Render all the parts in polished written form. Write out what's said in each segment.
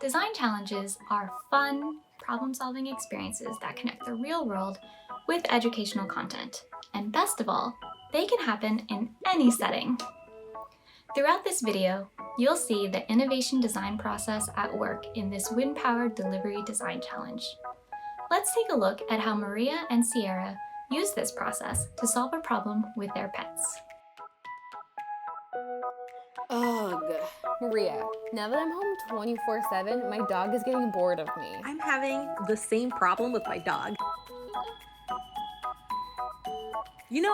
Design challenges are fun, problem-solving experiences that connect the real world with educational content. And best of all, they can happen in any setting. Throughout this video, you'll see the innovation design process at work in this wind-powered delivery design challenge. Let's take a look at how Maria and Sierra use this process to solve a problem with their pets. Ugh. Maria, now that I'm home 24/7, my dog is getting bored of me. I'm having the same problem with my dog.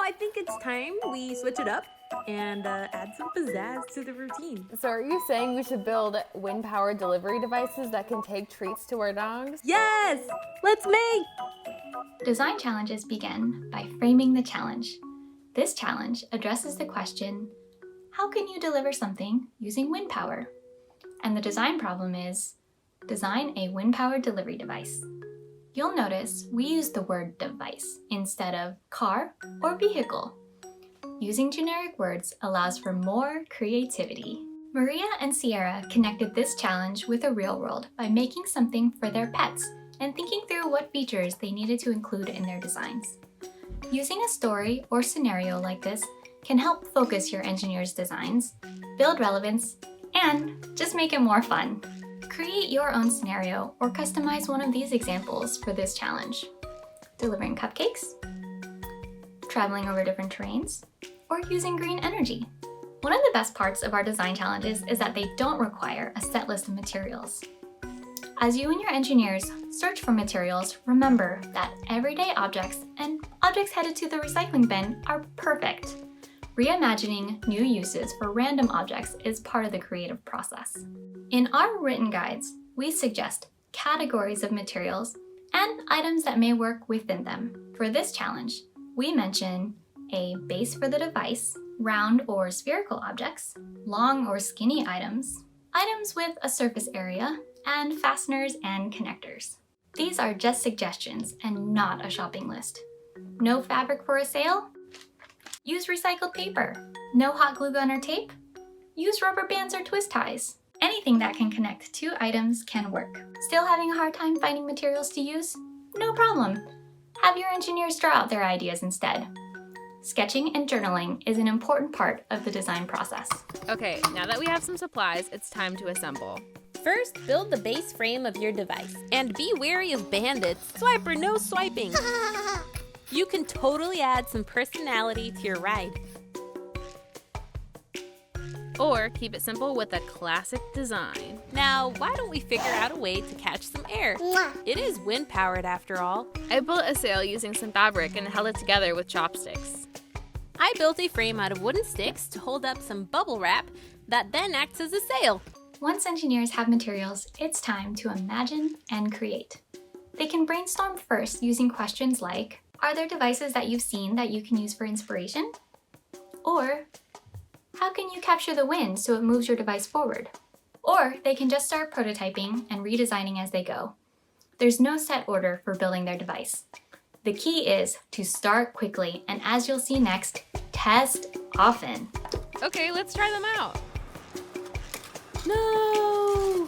I think it's time we switch it up and add some pizzazz to the routine. So are you saying we should build wind-powered delivery devices that can take treats to our dogs? Yes! Let's make! Design challenges begin by framing the challenge. This challenge addresses the question, how can you deliver something using wind power? And the design problem is, design a wind-powered delivery device. You'll notice we use the word device instead of car or vehicle. Using generic words allows for more creativity. Maria and Sierra connected this challenge with the real world by making something for their pets and thinking through what features they needed to include in their designs. Using a story or scenario like this can help focus your engineer's designs, build relevance, and just make it more fun. Create your own scenario or customize one of these examples for this challenge. Delivering cupcakes, traveling over different terrains, or using green energy. One of the best parts of our design challenges is that they don't require a set list of materials. As you and your engineers search for materials, remember that everyday objects and objects headed to the recycling bin are perfect. Reimagining new uses for random objects is part of the creative process. In our written guides, we suggest categories of materials and items that may work within them. For this challenge, we mention a base for the device, round or spherical objects, long or skinny items, items with a surface area, and fasteners and connectors. These are just suggestions and not a shopping list. No fabric for a sale? Use recycled paper. No hot glue gun or tape? Use rubber bands or twist ties. Anything that can connect two items can work. Still having a hard time finding materials to use? No problem. Have your engineers draw out their ideas instead. Sketching and journaling is an important part of the design process. Okay, now that we have some supplies, it's time to assemble. First, build the base frame of your device. And be wary of bandits. Swipe or no swiping. You can totally add some personality to your ride. Or keep it simple with a classic design. Now, why don't we figure out a way to catch some air? It is wind-powered after all. I built a sail using some fabric and held it together with chopsticks. I built a frame out of wooden sticks to hold up some bubble wrap that then acts as a sail. Once engineers have materials, it's time to imagine and create. They can brainstorm first using questions like, are there devices that you've seen that you can use for inspiration? Or, how can you capture the wind so it moves your device forward? Or they can just start prototyping and redesigning as they go. There's no set order for building their device. The key is to start quickly, and as you'll see next, test often. Okay, let's try them out. No!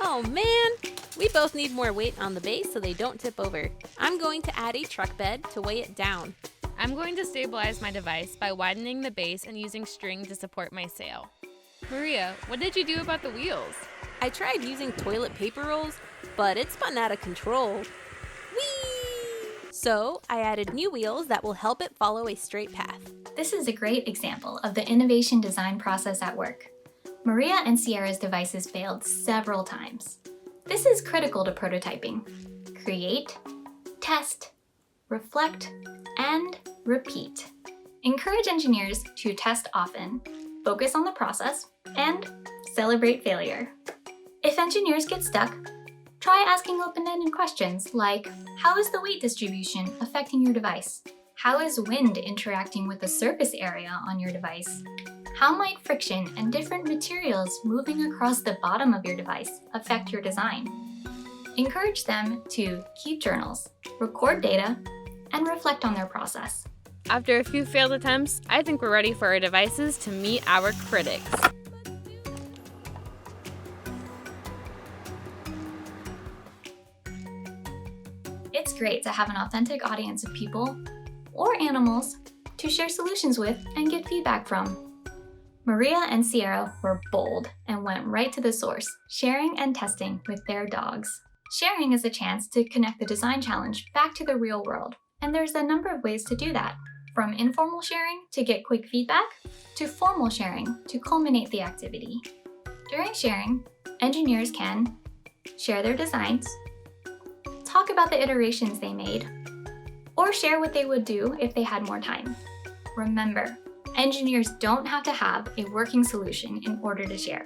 Oh man! We both need more weight on the base so they don't tip over. I'm going to add a truck bed to weigh it down. I'm going to stabilize my device by widening the base and using string to support my sail. Maria, what did you do about the wheels? I tried using toilet paper rolls, but it spun out of control. Whee! So I added new wheels that will help it follow a straight path. This is a great example of the innovation design process at work. Maria and Sierra's devices failed several times. This is critical to prototyping. Create, test, reflect, and repeat. Encourage engineers to test often, focus on the process, and celebrate failure. If engineers get stuck, try asking open-ended questions like, how is the weight distribution affecting your device? How is wind interacting with the surface area on your device? How might friction and different materials moving across the bottom of your device affect your design? Encourage them to keep journals, record data, and reflect on their process. After a few failed attempts, I think we're ready for our devices to meet our critics. great to have an authentic audience of people or animals to share solutions with and get feedback from. Maria and Sierra were bold and went right to the source, sharing and testing with their dogs. Sharing is a chance to connect the design challenge back to the real world, and there's a number of ways to do that, from informal sharing to get quick feedback, to formal sharing to culminate the activity. During sharing, engineers can share their designs, talk about the iterations they made, or share what they would do if they had more time. Remember, engineers don't have to have a working solution in order to share.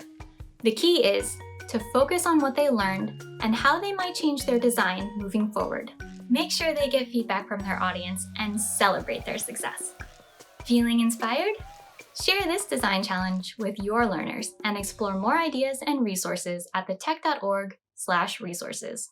The key is to focus on what they learned and how they might change their design moving forward. Make sure they get feedback from their audience and celebrate their success. Feeling inspired? Share this design challenge with your learners and explore more ideas and resources at thetech.org/resources.